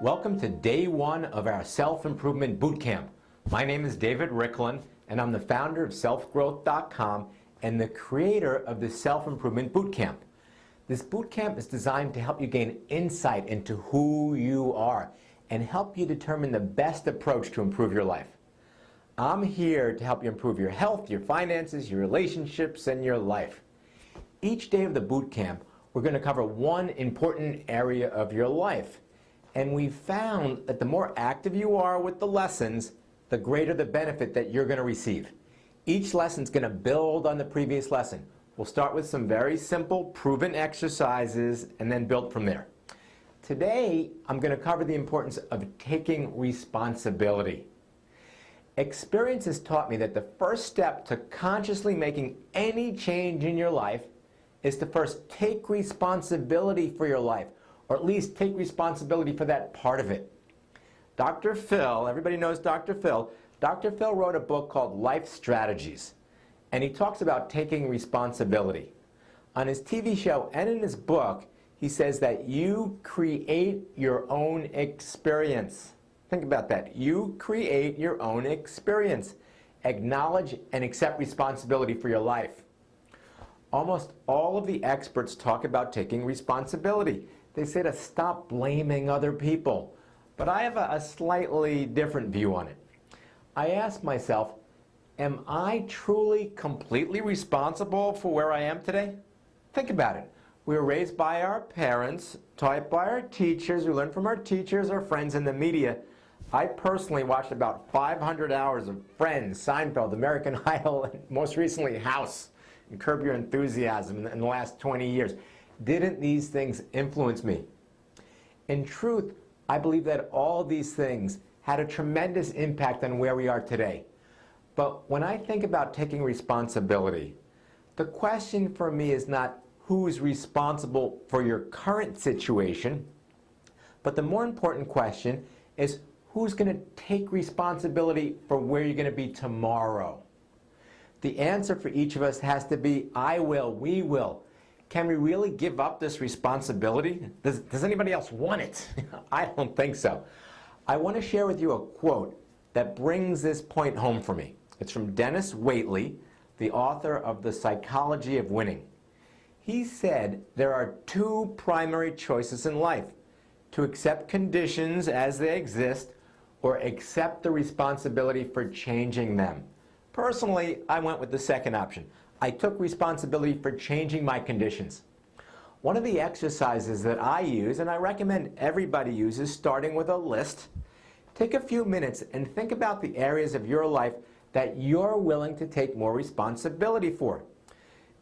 Welcome to day one of our self-improvement bootcamp. My name is David Ricklin, and I'm the founder of selfgrowth.com and the creator of the self-improvement bootcamp. This bootcamp is designed to help you gain insight into who you are and help you determine the best approach to improve your life. I'm here to help you improve your health, your finances, your relationships, and your life. Each day of the bootcamp, we're going to cover one important area of your life. And we found that the more active you are with the lessons, the greater the benefit that you're going to receive. Each lesson is going to build on the previous lesson. We'll start with some very simple, proven exercises and then build from there. Today, I'm going to cover the importance of taking responsibility. Experience has taught me that the first step to consciously making any change in your life is to first take responsibility for your life, or at least take responsibility for that part of it. Dr. Phil, everybody knows Dr. Phil. Dr. Phil wrote a book called Life Strategies, and he talks about taking responsibility. On his TV show and in his book, he says that you create your own experience. Think about that. You create your own experience. Acknowledge and accept responsibility for your life. Almost all of the experts talk about taking responsibility. They say to stop blaming other people. But I have a slightly different view on it. I ask myself, am I truly completely responsible for where I am today? Think about it. We were raised by our parents, taught by our teachers, we learned from our teachers, our friends, and the media. I personally watched about 500 hours of Friends, Seinfeld, American Idol, and most recently House, and Curb Your Enthusiasm in the last 20 years. Didn't these things influence me? In truth, I believe that all these things had a tremendous impact on where we are today. But when I think about taking responsibility, the question for me is not who's responsible for your current situation, but the more important question is who's going to take responsibility for where you're going to be tomorrow. The answer for each of us has to be, I will, we will. Can we really give up this responsibility? Does anybody else want it? I don't think so. I want to share with you a quote that brings this point home for me. It's from Dennis Waitley, the author of The Psychology of Winning. He said there are two primary choices in life: to accept conditions as they exist or accept the responsibility for changing them. Personally, I went with the second option. I took responsibility for changing my conditions. One of the exercises that I use, and I recommend everybody uses, starting with a list, take a few minutes and think about the areas of your life that you're willing to take more responsibility for.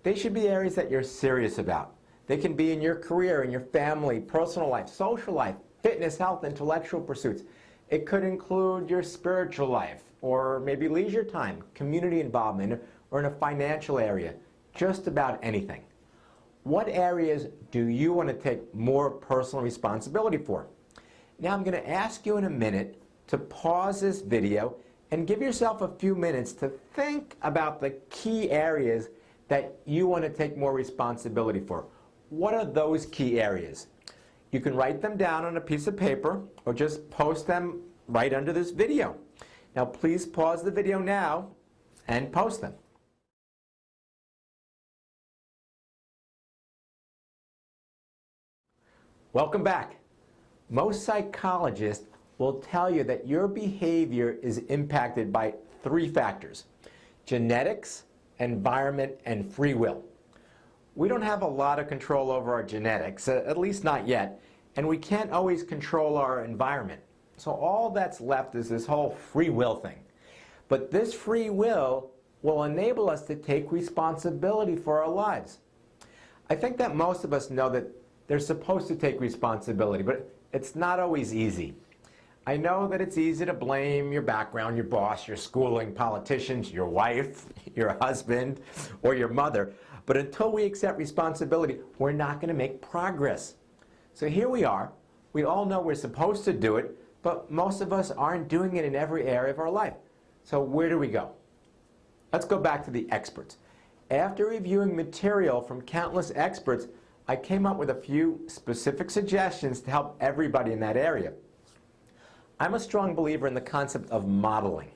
They should be areas that you're serious about. They can be in your career, in your family, personal life, social life, fitness, health, intellectual pursuits. It could include your spiritual life, or maybe leisure time, community involvement, or in a financial area, just about anything. What areas do you want to take more personal responsibility for? Now I'm going to ask you in a minute to pause this video and give yourself a few minutes to think about the key areas that you want to take more responsibility for. What are those key areas? You can write them down on a piece of paper or just post them right under this video. Now please pause the video now and post them. Welcome back. Most psychologists will tell you that your behavior is impacted by three factors: genetics, environment, and free will. We don't have a lot of control over our genetics, at least not yet, and we can't always control our environment. So all that's left is this whole free will thing. But this free will enable us to take responsibility for our lives. I think that most of us know that they're supposed to take responsibility, but it's not always easy. I know that it's easy to blame your background, your boss, your schooling, politicians, your wife, your husband, or your mother. But until we accept responsibility, we're not going to make progress. So here we are. We all know we're supposed to do it, but most of us aren't doing it in every area of our life. So where do we go? Let's go back to the experts. After reviewing material from countless experts, I came up with a few specific suggestions to help everybody in that area. I'm a strong believer in the concept of modeling.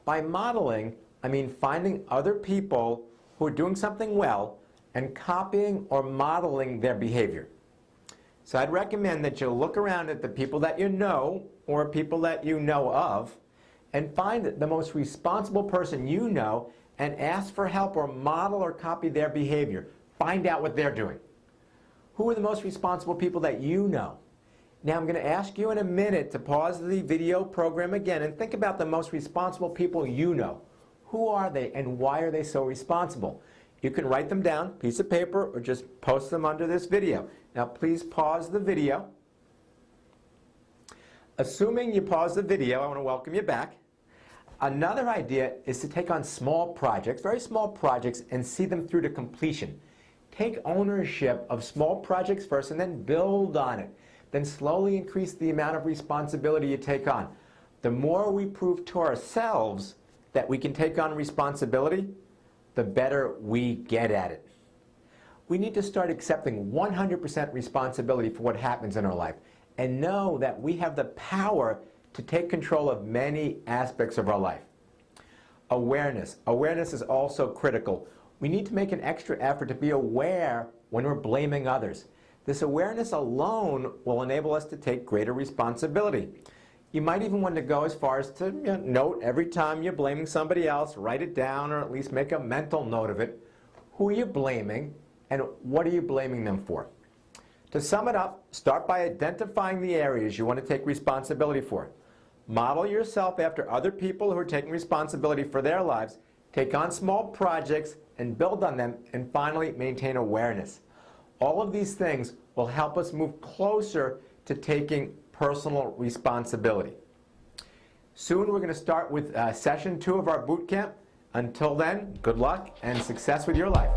By modeling, I mean finding other people who are doing something well and copying or modeling their behavior. So I'd recommend that you look around at the people that you know or people that you know of and find the most responsible person you know and ask for help or model or copy their behavior. Find out what they're doing. Who are the most responsible people that you know? Now I'm going to ask you in a minute to pause the video program again and think about the most responsible people you know. Who are they and why are they so responsible? You can write them down, piece of paper, or just post them under this video. Now please pause the video. Assuming you pause the video, I want to welcome you back. Another idea is to take on small projects, very small projects, and see them through to completion. Take ownership of small projects first and then build on it. Then slowly increase the amount of responsibility you take on. The more we prove to ourselves that we can take on responsibility, the better we get at it. We need to start accepting 100% responsibility for what happens in our life and know that we have the power to take control of many aspects of our life. Awareness. Awareness is also critical. We need to make an extra effort to be aware when we're blaming others. This awareness alone will enable us to take greater responsibility. You might even want to go as far as to note every time you're blaming somebody else, write it down or at least make a mental note of it. Who are you blaming and what are you blaming them for? To sum it up, start by identifying the areas you want to take responsibility for. Model yourself after other people who are taking responsibility for their lives, take on small projects and build on them, and finally maintain awareness. All of these things will help us move closer to taking personal responsibility. Soon we're going to start with session 2 of our boot camp. Until then, good luck and success with your life.